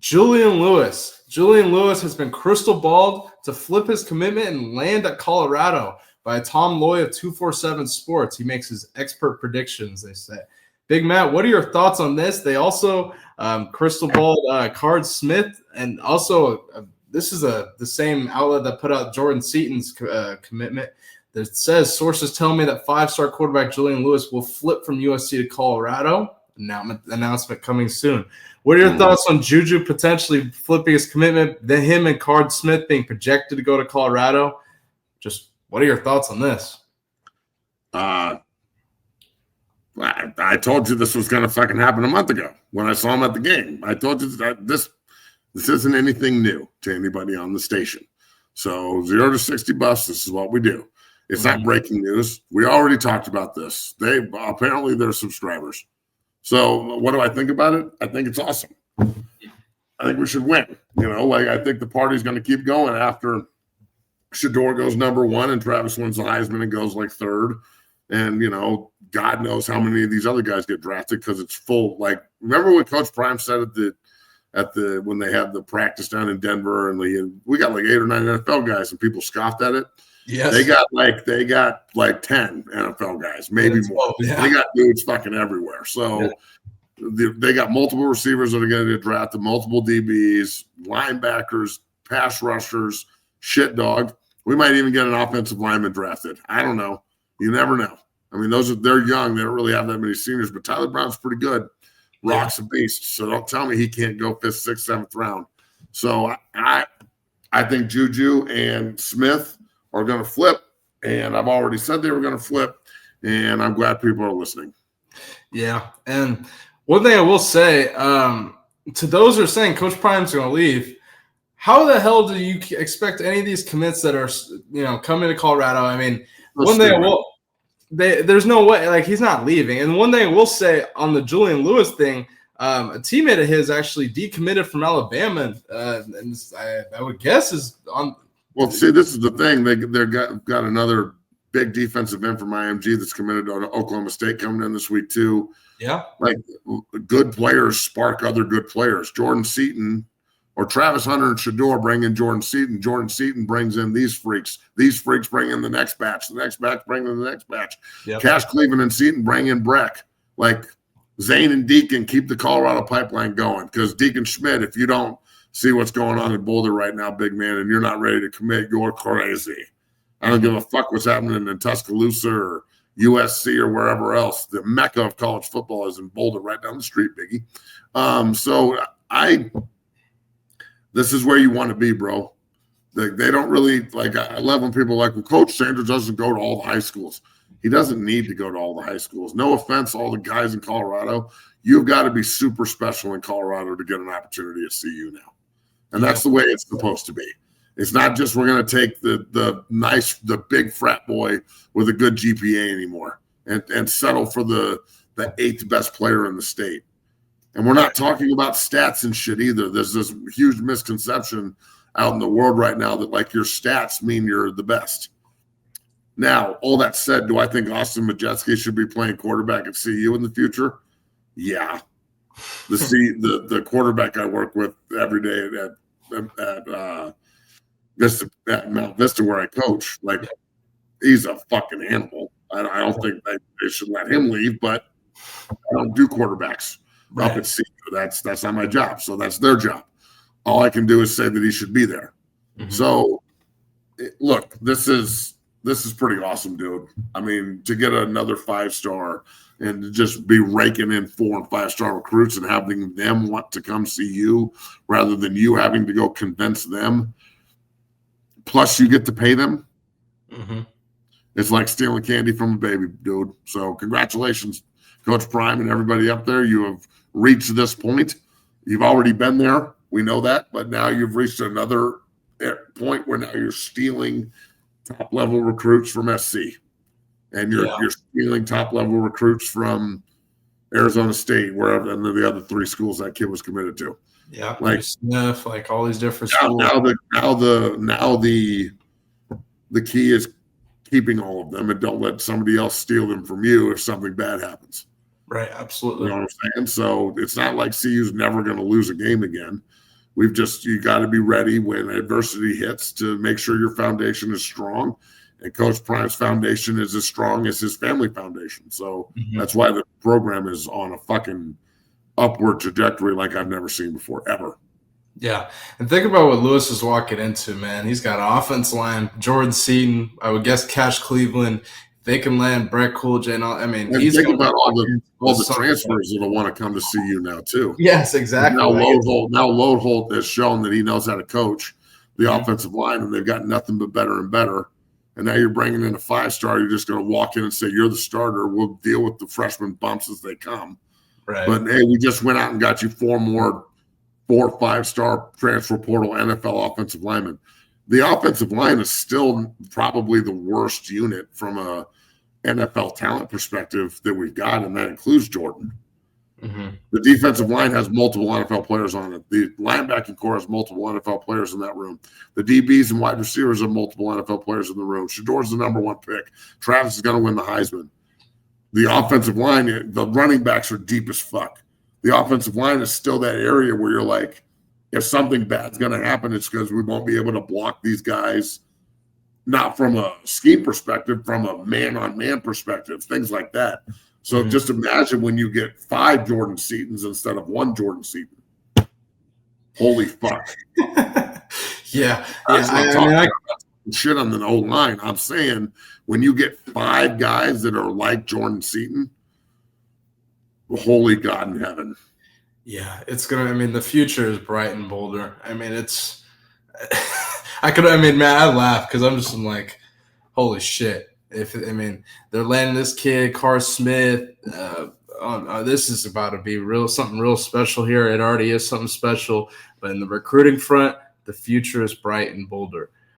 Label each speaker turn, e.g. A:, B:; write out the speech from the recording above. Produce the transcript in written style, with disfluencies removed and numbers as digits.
A: Julian Lewis. Julian Lewis has been crystal balled to flip his commitment and land at Colorado by Tom Loy of 247 Sports. He makes his expert predictions, they say. Big Matt, what are your thoughts on this? They also crystal balled Carde Smith, and also this is the same outlet that put out Jordan Seaton's commitment that says sources tell me that 5-star quarterback Julian Lewis will flip from USC to Colorado. Announcement coming soon. What are your thoughts on Juju potentially flipping his commitment, then him and Carde Smith being projected to go to Colorado? Just what are your thoughts on this?
B: I told you this was going to fucking happen a month ago when I saw him at the game. I told you that this isn't anything new to anybody on the station. So 0 to 60 bucks, this is what we do. It's not breaking news. We already talked about this. Apparently they're subscribers. So what do I think about it? I think it's awesome. I think we should win. I think the party's going to keep going after Shedeur goes number 1 and Travis wins the Heisman and goes like 3rd. And, God knows how many of these other guys get drafted because it's full. Like, remember what Coach Prime said when they had the practice down in Denver and we got like 8 or 9 NFL guys and people scoffed at it.
A: Yes.
B: They got like 10 NFL guys, maybe more. Yeah. They got dudes fucking everywhere. So they got multiple receivers that are going to get drafted, multiple DBs, linebackers, pass rushers, shit dog. We might even get an offensive lineman drafted. I don't know. You never know. I mean, they're young. They don't really have that many seniors, but Tyler Brown's pretty good. Rock's a beast. So don't tell me he can't go 5th, 6th, 7th round. So I think Juju and Smith are going to flip, and I've already said they were going to flip, and I'm glad people are listening.
A: Yeah, and one thing I will say, to those who are saying Coach Prime's going to leave, how the hell do you expect any of these commits that are, coming to Colorado? I mean, there's no way, like, he's not leaving. And one thing I will say on the Julian Lewis thing, a teammate of his actually decommitted from Alabama, and I would guess is on –
B: well, see, this is the thing. They've got another big defensive end from IMG that's committed to Oklahoma State coming in this week too.
A: Yeah.
B: Like, good players spark other good players. Jordan Seaton or Travis Hunter and Shedeur bring in Jordan Seaton. Jordan Seaton brings in these freaks. These freaks bring in the next batch. The next batch bring in the next batch. Yep. Cash Cleveland and Seaton bring in Breck. Like, Zane and Deacon keep the Colorado pipeline going because Deacon Schmidt, if you don't see what's going on in Boulder right now, big man, and you're not ready to commit, you're crazy. I don't give a fuck what's happening in Tuscaloosa or USC or wherever else. The mecca of college football is in Boulder, right down the street, Biggie. This is where you want to be, bro. They don't really, like, I love when people are like, well, Coach Sanders doesn't go to all the high schools. He doesn't need to go to all the high schools. No offense, all the guys in Colorado. You've got to be super special in Colorado to get an opportunity at CU now. And that's the way it's supposed to be. It's not just we're going to take the big frat boy with a good GPA anymore and settle for the 8th best player in the state. And we're not talking about stats and shit either. There's this huge misconception out in the world right now that, like, your stats mean you're the best. Now, all that said, do I think Austin Majewski should be playing quarterback at CU in the future? Yeah. The quarterback I work with every day at Mount Vista where I coach, like, he's a fucking animal. I don't think they should let him leave, but I don't do quarterbacks up at CU. That's not my job. So that's their job. All I can do is say that he should be there. Mm-hmm. So look, this is pretty awesome, dude. I mean, to get another 5-star and to just be raking in 4- and 5-star recruits and having them want to come see you rather than you having to go convince them. Plus, you get to pay them. Mm-hmm. It's like stealing candy from a baby, dude. So congratulations, Coach Prime and everybody up there. You have reached this point. You've already been there. We know that. But now you've reached another point where now you're stealing top-level recruits from SC. And you're stealing top-level recruits from Arizona State, wherever, and the other 3 schools that kid was committed to.
A: Yeah, like Smith, like all these different
B: schools. Now the key is keeping all of them and don't let somebody else steal them from you if something bad happens.
A: Right, absolutely.
B: You know what I'm saying? So it's not like CU's never going to lose a game again. You got to be ready when adversity hits to make sure your foundation is strong. And Coach Prime's foundation is as strong as his family foundation. So that's why the program is on a fucking upward trajectory like I've never seen before, ever.
A: Yeah. And think about what Lewis is walking into, man. He's got an offense line, Jordan Seaton, I would guess Cash Cleveland. They can land Brett Coolidge and all. I mean,
B: and
A: he's
B: think about all the
A: something.
B: transfers that'll want to come to see you now too.
A: Yes, exactly.
B: Now Lodeholt has shown that he knows how to coach the offensive line, and they've got nothing but better and better. And now you're bringing in a 5-star. You're just going to walk in and say, you're the starter. We'll deal with the freshman bumps as they come.
A: Right.
B: But, hey, we just went out and got you 4 or 5-star transfer portal NFL offensive linemen. The offensive line is still probably the worst unit from a NFL talent perspective that we've got, and that includes Jordan. The defensive line has multiple NFL players on it. The linebacking core has multiple NFL players in that room. The DBs and wide receivers have multiple NFL players in the room. Shador's the number 1 pick. Travis is going to win the Heisman. The offensive line, the running backs are deep as fuck. The offensive line is still that area where you're like, if something bad's going to happen, it's because we won't be able to block these guys, not from a scheme perspective, from a man-on-man perspective, things like that. So just imagine when you get 5 Jordan Seatons instead of 1 Jordan Seaton. Holy fuck.
A: Yeah.
B: I shit on the O-line. I'm saying when you get 5 guys that are like Jordan Seaton, holy God in heaven.
A: Yeah, it's going to, the future is bright in Boulder. It's, I laugh because I'm like, holy shit. They're landing this kid, Carde Smith. This is about to be something real special here. It already is something special. But in the recruiting front, the future is bright in Boulder.